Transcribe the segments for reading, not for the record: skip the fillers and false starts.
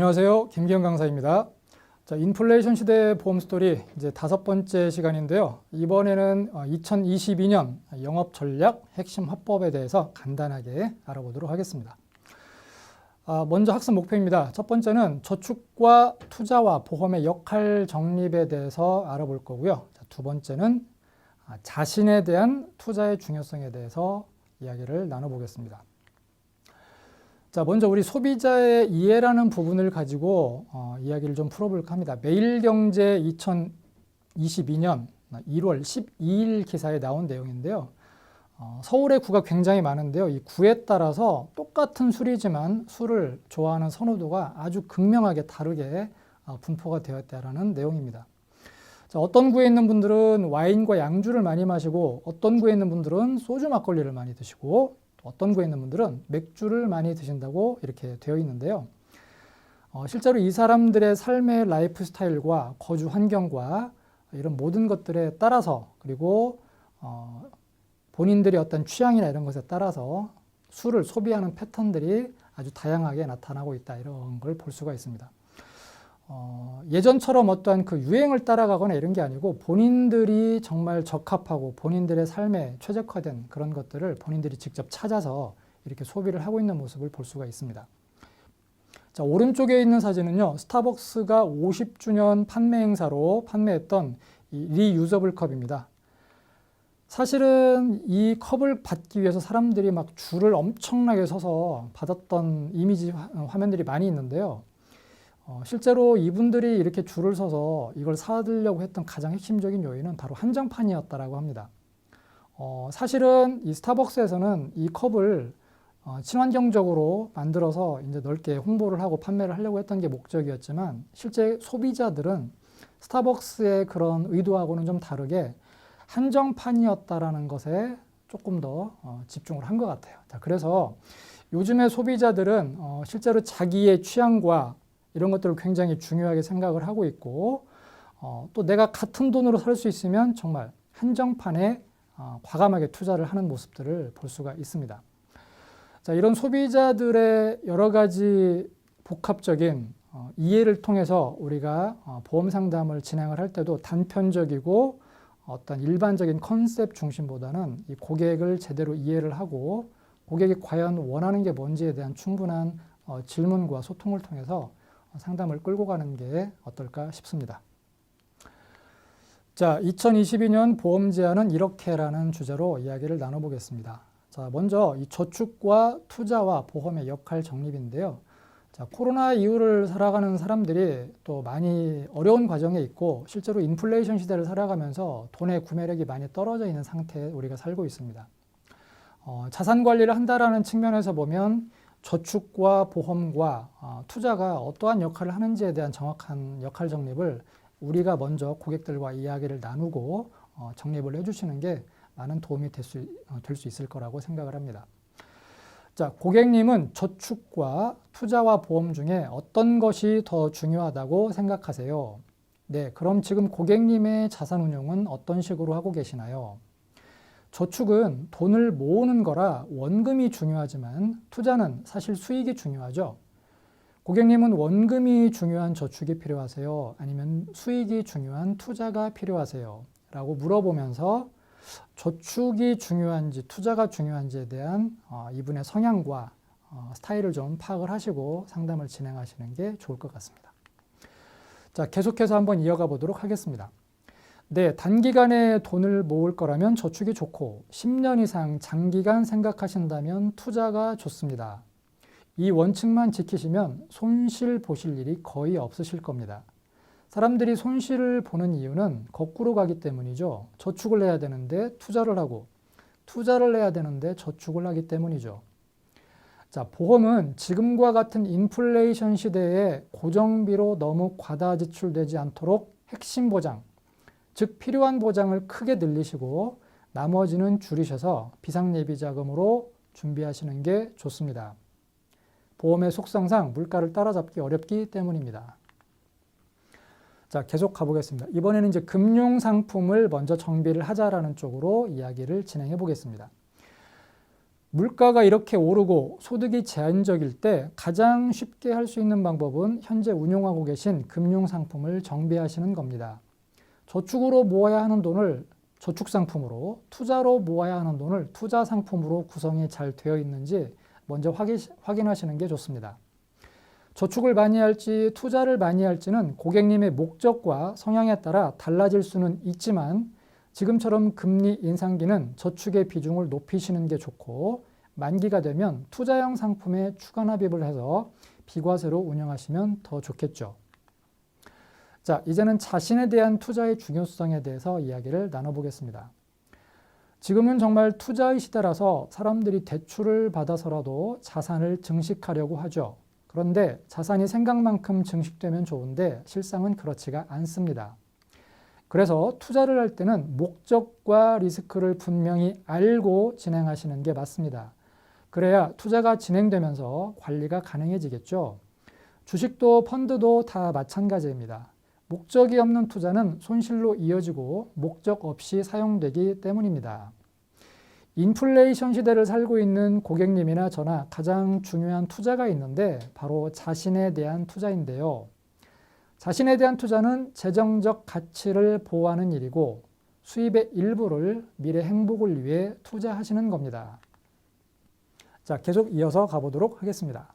안녕하세요. 김기현 강사입니다. 자, 인플레이션 시대의 보험 스토리 이제 5번째 시간인데요. 이번에는 2022년 영업 전략 핵심 화법에 대해서 간단하게 알아보도록 하겠습니다. 먼저 학습 목표입니다. 첫 번째는 저축과 투자와 보험의 역할 정립에 대해서 알아볼 거고요. 자, 두 번째는 자신에 대한 투자의 중요성에 대해서 이야기를 나눠보겠습니다. 자, 먼저 우리 소비자의 이해라는 부분을 가지고 이야기를 좀 풀어볼까 합니다. 매일경제 2022년 1월 12일 기사에 나온 내용인데요. 서울의 구가 굉장히 많은데요. 이 구에 따라서 똑같은 술이지만 술을 좋아하는 선호도가 아주 극명하게 다르게 분포가 되어 있다는 내용입니다. 자, 어떤 구에 있는 분들은 와인과 양주를 많이 마시고 어떤 구에 있는 분들은 소주 막걸리를 많이 드시고 어떤 구에 있는 분들은 맥주를 많이 드신다고 이렇게 되어 있는데요. 실제로 이 사람들의 삶의 라이프 스타일과 거주 환경과 이런 모든 것들에 따라서 그리고 본인들의 어떤 취향이나 이런 것에 따라서 술을 소비하는 패턴들이 아주 다양하게 나타나고 있다 이런 걸 볼 수가 있습니다. 예전처럼 어떠한 그 유행을 따라가거나 이런 게 아니고 본인들이 정말 적합하고 본인들의 삶에 최적화된 그런 것들을 본인들이 직접 찾아서 이렇게 소비를 하고 있는 모습을 볼 수가 있습니다. 자, 오른쪽에 있는 사진은요, 스타벅스가 50주년 판매 행사로 판매했던 이 리유저블 컵입니다. 사실은 이 컵을 받기 위해서 사람들이 막 줄을 엄청나게 서서 받았던 이미지 화면들이 많이 있는데요. 실제로 이분들이 이렇게 줄을 서서 이걸 사들려고 했던 가장 핵심적인 요인은 바로 한정판이었다라고 합니다. 사실은 이 스타벅스에서는 이 컵을 친환경적으로 만들어서 이제 넓게 홍보를 하고 판매를 하려고 했던 게 목적이었지만 실제 소비자들은 스타벅스의 그런 의도하고는 좀 다르게 한정판이었다라는 것에 조금 더 집중을 한 것 같아요. 자, 그래서 요즘의 소비자들은 실제로 자기의 취향과 이런 것들을 굉장히 중요하게 생각을 하고 있고 또 내가 같은 돈으로 살 수 있으면 정말 한정판에 과감하게 투자를 하는 모습들을 볼 수가 있습니다. 자, 이런 소비자들의 여러 가지 복합적인 이해를 통해서 우리가 보험 상담을 진행을 할 때도 단편적이고 어떤 일반적인 컨셉 중심보다는 이 고객을 제대로 이해를 하고 고객이 과연 원하는 게 뭔지에 대한 충분한 질문과 소통을 통해서 상담을 끌고 가는 게 어떨까 싶습니다. 자, 2022년 보험 제안은 이렇게라는 주제로 이야기를 나눠보겠습니다. 자, 먼저 이 저축과 투자와 보험의 역할 정립인데요. 자, 코로나 이후를 살아가는 사람들이 또 많이 어려운 과정에 있고 실제로 인플레이션 시대를 살아가면서 돈의 구매력이 많이 떨어져 있는 상태에 우리가 살고 있습니다. 자산 관리를 한다라는 측면에서 보면 저축과 보험과 투자가 어떠한 역할을 하는지에 대한 정확한 역할 정립을 우리가 먼저 고객들과 이야기를 나누고 정립을 해주시는 게 많은 도움이 될 수 있을 거라고 생각을 합니다. 자, 고객님은 저축과 투자와 보험 중에 어떤 것이 더 중요하다고 생각하세요? 네, 그럼 지금 고객님의 자산 운용은 어떤 식으로 하고 계시나요? 저축은 돈을 모으는 거라 원금이 중요하지만 투자는 사실 수익이 중요하죠. 고객님은 원금이 중요한 저축이 필요하세요? 아니면 수익이 중요한 투자가 필요하세요? 라고 물어보면서 저축이 중요한지 투자가 중요한지에 대한 이분의 성향과 스타일을 좀 파악을 하시고 상담을 진행하시는 게 좋을 것 같습니다. 자, 계속해서 한번 이어가 보도록 하겠습니다. 네, 단기간에 돈을 모을 거라면 저축이 좋고 10년 이상 장기간 생각하신다면 투자가 좋습니다. 이 원칙만 지키시면 손실 보실 일이 거의 없으실 겁니다. 사람들이 손실을 보는 이유는 거꾸로 가기 때문이죠. 저축을 해야 되는데 투자를 하고 투자를 해야 되는데 저축을 하기 때문이죠. 자, 보험은 지금과 같은 인플레이션 시대에 고정비로 너무 과다 지출되지 않도록 핵심 보장, 즉 필요한 보장을 크게 늘리시고 나머지는 줄이셔서 비상예비 자금으로 준비하시는 게 좋습니다. 보험의 속성상 물가를 따라잡기 어렵기 때문입니다. 자, 계속 가보겠습니다. 이번에는 이제 금융상품을 먼저 정비를 하자라는 쪽으로 이야기를 진행해 보겠습니다. 물가가 이렇게 오르고 소득이 제한적일 때 가장 쉽게 할 수 있는 방법은 현재 운용하고 계신 금융상품을 정비하시는 겁니다. 저축으로 모아야 하는 돈을 저축상품으로, 투자로 모아야 하는 돈을 투자상품으로 구성이 잘 되어 있는지 먼저 확인하시는 게 좋습니다. 저축을 많이 할지 투자를 많이 할지는 고객님의 목적과 성향에 따라 달라질 수는 있지만 지금처럼 금리 인상기는 저축의 비중을 높이시는 게 좋고 만기가 되면 투자형 상품에 추가 납입을 해서 비과세로 운영하시면 더 좋겠죠. 자, 이제는 자신에 대한 투자의 중요성에 대해서 이야기를 나눠보겠습니다. 지금은 정말 투자의 시대라서 사람들이 대출을 받아서라도 자산을 증식하려고 하죠. 그런데 자산이 생각만큼 증식되면 좋은데 실상은 그렇지가 않습니다. 그래서 투자를 할 때는 목적과 리스크를 분명히 알고 진행하시는 게 맞습니다. 그래야 투자가 진행되면서 관리가 가능해지겠죠. 주식도 펀드도 다 마찬가지입니다. 목적이 없는 투자는 손실로 이어지고 목적 없이 사용되기 때문입니다. 인플레이션 시대를 살고 있는 고객님이나 저나 가장 중요한 투자가 있는데 바로 자신에 대한 투자인데요. 자신에 대한 투자는 재정적 가치를 보호하는 일이고 수입의 일부를 미래 행복을 위해 투자하시는 겁니다. 자, 계속 이어서 가보도록 하겠습니다.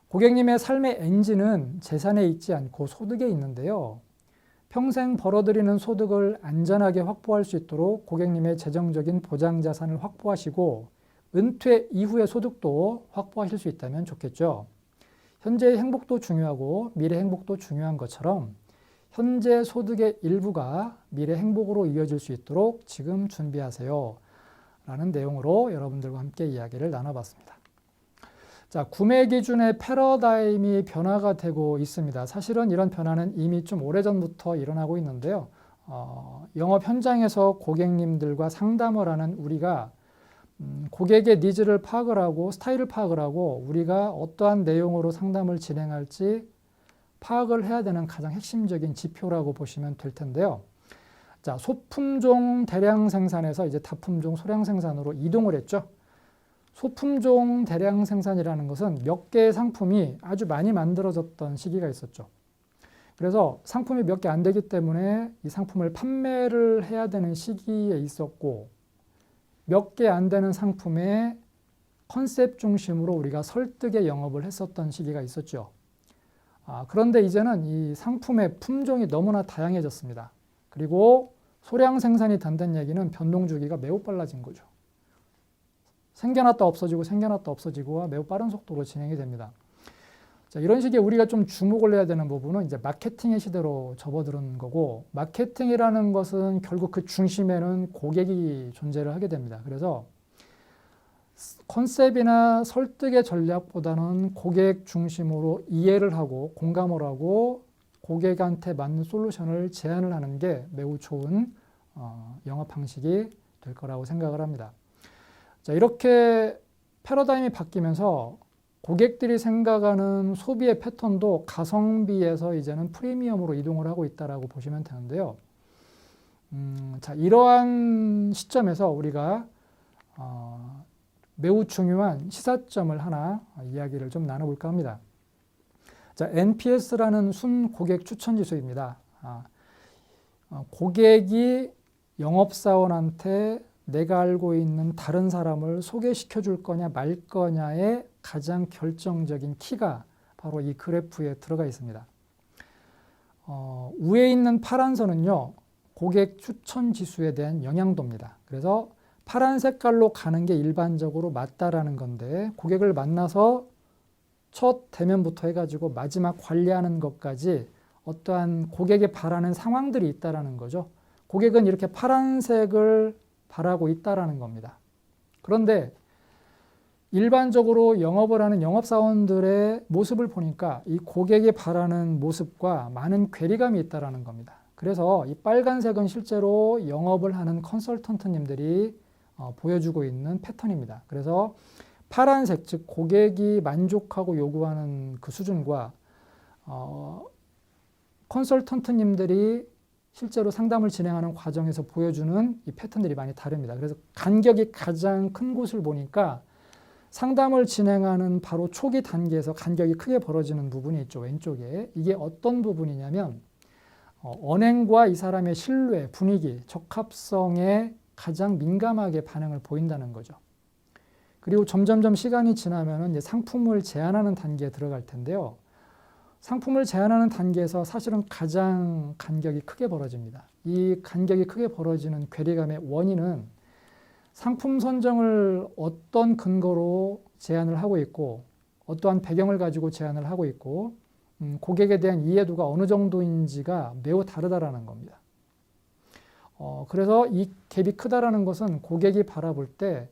고객님의 삶의 엔진은 재산에 있지 않고 소득에 있는데요. 평생 벌어들이는 소득을 안전하게 확보할 수 있도록 고객님의 재정적인 보장자산을 확보하시고 은퇴 이후의 소득도 확보하실 수 있다면 좋겠죠. 현재의 행복도 중요하고 미래 행복도 중요한 것처럼 현재 소득의 일부가 미래 행복으로 이어질 수 있도록 지금 준비하세요. 라는 내용으로 여러분들과 함께 이야기를 나눠봤습니다. 자, 구매 기준의 패러다임이 변화가 되고 있습니다. 사실은 이런 변화는 이미 좀 오래전부터 일어나고 있는데요. 영업 현장에서 고객님들과 상담을 하는 우리가 고객의 니즈를 파악을 하고 스타일을 파악을 하고 우리가 어떠한 내용으로 상담을 진행할지 파악을 해야 되는 가장 핵심적인 지표라고 보시면 될 텐데요. 자, 소품종 대량 생산에서 이제 다품종 소량 생산으로 이동을 했죠. 소품종 대량 생산이라는 것은 몇 개의 상품이 아주 많이 만들어졌던 시기가 있었죠. 그래서 상품이 몇 개 안 되기 때문에 이 상품을 판매를 해야 되는 시기에 있었고 몇 개 안 되는 상품의 컨셉 중심으로 우리가 설득의 영업을 했었던 시기가 있었죠. 그런데 이제는 이 상품의 품종이 너무나 다양해졌습니다. 그리고 소량 생산이 된다는 얘기는 변동 주기가 매우 빨라진 거죠. 생겨났다 없어지고 생겨났다 없어지고가 매우 빠른 속도로 진행이 됩니다. 자, 이런 식의 우리가 좀 주목을 해야 되는 부분은 이제 마케팅의 시대로 접어드는 거고 마케팅이라는 것은 결국 그 중심에는 고객이 존재를 하게 됩니다. 그래서 컨셉이나 설득의 전략보다는 고객 중심으로 이해를 하고 공감을 하고 고객한테 맞는 솔루션을 제안을 하는 게 매우 좋은 영업 방식이 될 거라고 생각을 합니다. 자, 이렇게 패러다임이 바뀌면서 고객들이 생각하는 소비의 패턴도 가성비에서 이제는 프리미엄으로 이동을 하고 있다고 보시면 되는데요. 자, 이러한 시점에서 우리가 매우 중요한 시사점을 하나 이야기를 좀 나눠볼까 합니다. 자, NPS라는 순 고객 추천 지수입니다. 고객이 영업사원한테 내가 알고 있는 다른 사람을 소개시켜 줄 거냐 말 거냐의 가장 결정적인 키가 바로 이 그래프에 들어가 있습니다. 위에 있는 파란 선은요, 고객 추천 지수에 대한 영향도입니다. 그래서 파란 색깔로 가는 게 일반적으로 맞다라는 건데 고객을 만나서 첫 대면부터 해가지고 마지막 관리하는 것까지 어떠한 고객이 바라는 상황들이 있다라는 거죠. 고객은 이렇게 파란색을 바라고 있다라는 겁니다. 그런데 일반적으로 영업을 하는 영업사원들의 모습을 보니까 이 고객이 바라는 모습과 많은 괴리감이 있다라는 겁니다. 그래서 이 빨간색은 실제로 영업을 하는 컨설턴트님들이 보여주고 있는 패턴입니다. 그래서 파란색, 즉 고객이 만족하고 요구하는 그 수준과 컨설턴트님들이 실제로 상담을 진행하는 과정에서 보여주는 이 패턴들이 많이 다릅니다. 그래서 간격이 가장 큰 곳을 보니까 상담을 진행하는 바로 초기 단계에서 간격이 크게 벌어지는 부분이 있죠. 왼쪽에. 이게 어떤 부분이냐면 언행과 이 사람의 신뢰, 분위기, 적합성에 가장 민감하게 반응을 보인다는 거죠. 그리고 점점점 시간이 지나면 이제 상품을 제안하는 단계에 들어갈 텐데요. 상품을 제안하는 단계에서 사실은 가장 간격이 크게 벌어집니다. 이 간격이 크게 벌어지는 괴리감의 원인은 상품 선정을 어떤 근거로 제안을 하고 있고 어떠한 배경을 가지고 제안을 하고 있고 고객에 대한 이해도가 어느 정도인지가 매우 다르다라는 겁니다. 그래서 이 갭이 크다라는 것은 고객이 바라볼 때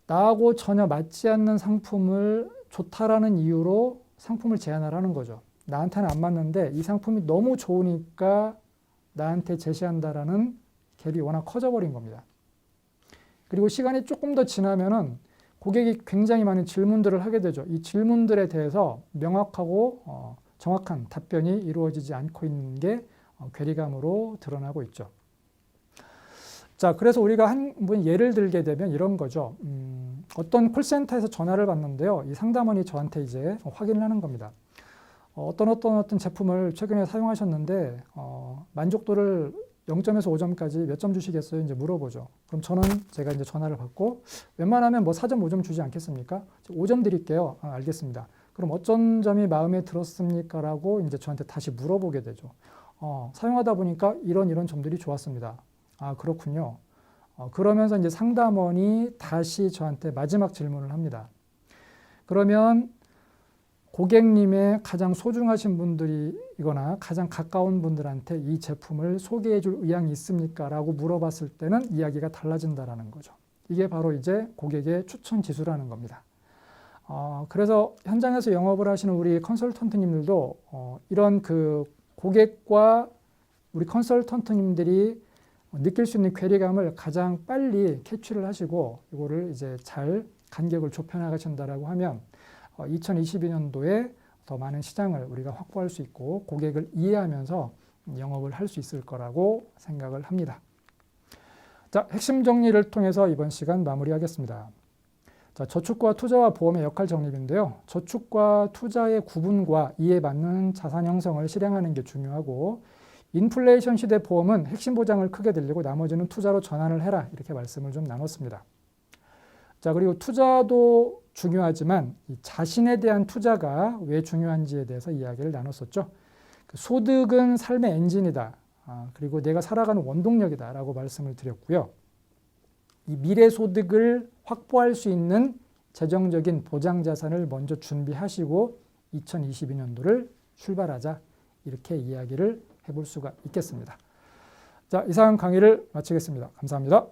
나하고 전혀 맞지 않는 상품을 좋다라는 이유로 상품을 제안하라는 거죠. 나한테는 안 맞는데 이 상품이 너무 좋으니까 나한테 제시한다라는 갭이 워낙 커져버린 겁니다. 그리고 시간이 조금 더 지나면은 고객이 굉장히 많은 질문들을 하게 되죠. 이 질문들에 대해서 명확하고 정확한 답변이 이루어지지 않고 있는 게 괴리감으로 드러나고 있죠. 자, 그래서 우리가 한 예를 들게 되면 이런 거죠. 어떤 콜센터에서 전화를 받는데요. 이 상담원이 저한테 이제 확인을 하는 겁니다. 어떤 제품을 최근에 사용하셨는데 만족도를 0점에서 5점까지 몇 점 주시겠어요? 이제 물어보죠. 그럼 제가 이제 전화를 받고 웬만하면 뭐 4점, 5점 주지 않겠습니까? 5점 드릴게요. 알겠습니다. 그럼 어떤 점이 마음에 들었습니까? 라고 이제 저한테 다시 물어보게 되죠. 사용하다 보니까 이런 점들이 좋았습니다. 아, 그렇군요. 그러면서 이제 상담원이 다시 저한테 마지막 질문을 합니다. 그러면 고객님의 가장 소중하신 분들이거나 가장 가까운 분들한테 이 제품을 소개해 줄 의향이 있습니까? 라고 물어봤을 때는 이야기가 달라진다라는 거죠. 이게 바로 이제 고객의 추천 지수라는 겁니다. 그래서 현장에서 영업을 하시는 우리 컨설턴트님들도 이런 그 고객과 우리 컨설턴트님들이 느낄 수 있는 괴리감을 가장 빨리 캐치를 하시고 이거를 이제 잘 간격을 좁혀 나가신다라고 하면 2022년도에 더 많은 시장을 우리가 확보할 수 있고 고객을 이해하면서 영업을 할 수 있을 거라고 생각을 합니다. 자, 핵심 정리를 통해서 이번 시간 마무리하겠습니다. 자, 저축과 투자와 보험의 역할 정립인데요. 저축과 투자의 구분과 이해받는 자산 형성을 실행하는 게 중요하고 인플레이션 시대 보험은 핵심 보장을 크게 들리고 나머지는 투자로 전환을 해라 이렇게 말씀을 좀 나눴습니다. 자, 그리고 투자도 중요하지만 이 자신에 대한 투자가 왜 중요한지에 대해서 이야기를 나눴었죠. 소득은 삶의 엔진이다. 그리고 내가 살아가는 원동력이다 라고 말씀을 드렸고요. 이 미래 소득을 확보할 수 있는 재정적인 보장 자산을 먼저 준비하시고 2022년도를 출발하자 이렇게 이야기를 해볼 수가 있겠습니다. 자, 이상 강의를 마치겠습니다. 감사합니다.